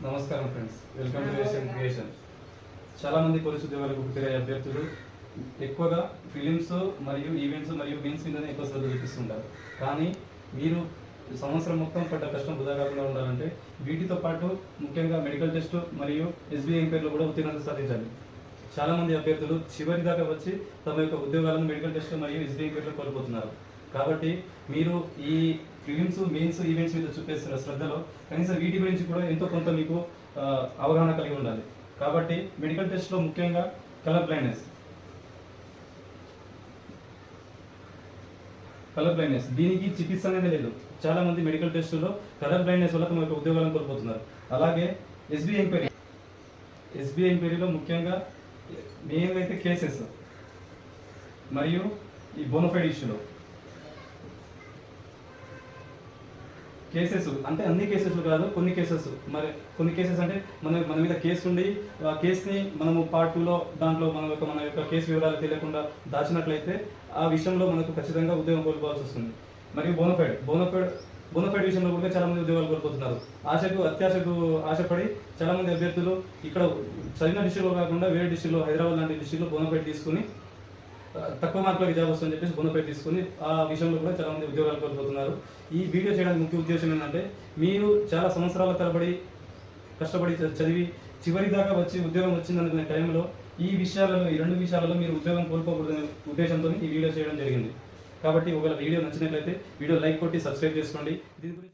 నమస్కారం friends, welcome to Asian creation. చాలామంది police ఉద్యోగాలకు ప్రిపేర్ అయ్యే అభ్యర్థులు ఎక్కువగా ఫిలిమ్స్ మరియు ఈవెంట్స్ మరియు మెయిన్స్ మీదనే ఎక్కువ శ్రద్ధ చూపిస్తుంటారు. కానీ మీరు సంవత్సరం మొత్తం పడ్డ కష్టం వృధా కాకుండా ఉండాలంటే వీటితో పాటు ముఖ్యంగా మెడికల్ టెస్ట్ మరియు ఎస్బీఐ ఎంపైర్లో కూడా ఉత్తీర్ణత సాధించాలి. చాలామంది అభ్యర్థులు చివరి దాకా వచ్చి తమ యొక్క ఉద్యోగాలను మెడికల్ టెస్ట్ మరియు ఎస్బీఐ ఎంపైర్లో కోల్పోతున్నారు. కాబట్టి మీరు ఈ ఫిలిమ్స్ మెయిన్స్ ఈవెంట్స్ మీద చూపేస్తున్న శ్రద్ధలో కనీసం వీటి గురించి కూడా ఎంతో కొంత మీకు అవగాహన కలిగి ఉండాలి. కాబట్టి మెడికల్ టెస్ట్లో ముఖ్యంగా కలర్ బ్లైండ్నెస్ దీనికి చికిత్స అనేది లేదు. చాలా మంది మెడికల్ టెస్టులో కలర్ బ్లైండ్నెస్ వల్ల తమ యొక్క ఉద్యోగాలను కోల్పోతున్నారు. అలాగే ఎస్బీఐ ఎంక్వైరీలో ముఖ్యంగా మెయిన్గా అయితే కేసెస్ మరియు ఈ బోనఫైడ్ ఇష్యూలో కేసెస్ అంటే అన్ని కేసెస్ కాదు, కొన్ని కేసెస్. మరి కొన్ని కేసెస్ అంటే మన మీద కేసు ఉండి ఆ కేసుని మనము పార్ట్ 2లో దాంట్లో మన యొక్క కేసు వివరాలు తెలియకుండా దాచినట్లయితే ఆ విషయంలో మనకు ఖచ్చితంగా ఉద్యోగం కోల్పోవాల్సి వస్తుంది. మరియు బోనఫైడ్ విషయంలో కూడా చాలా మంది ఉద్యోగాలు కోల్పోతున్నారు. అత్యాశకు ఆశపడి చాలా మంది అభ్యర్థులు ఇక్కడ చదివిన డిస్ట్రిక్ట్లో కాకుండా వేరే డిస్ట్రిక్ట్లో, హైదరాబాద్ లాంటి డిస్ట్రిక్ట్లో బోనఫైడ్ తీసుకుని తక్కువ మార్కులకి జాబ్ వస్తుందని చెప్పేసి బోనఫైడ్ తీసుకుని ఆ విషయంలో కూడా చాలా మంది ఉద్యోగాలు కోల్పోతున్నారు. ఈ వీడియో చేయడానికి ముఖ్య ఉద్దేశం ఏంటంటే మీరు చాలా సంవత్సరాల తరబడి కష్టపడి చదివి చివరి దాకా వచ్చి ఉద్యోగం వచ్చిందనుకునే టైంలో ఈ రెండు విషయాలలో మీరు ఉద్యోగం కోల్పోకూడదనే ఉద్దేశంతో ఈ వీడియో చేయడం జరిగింది. కాబట్టి ఒకవేళ వీడియో నచ్చినట్లయితే వీడియో లైక్ కొట్టి సబ్స్క్రైబ్ చేసుకోండి. దీని గురించి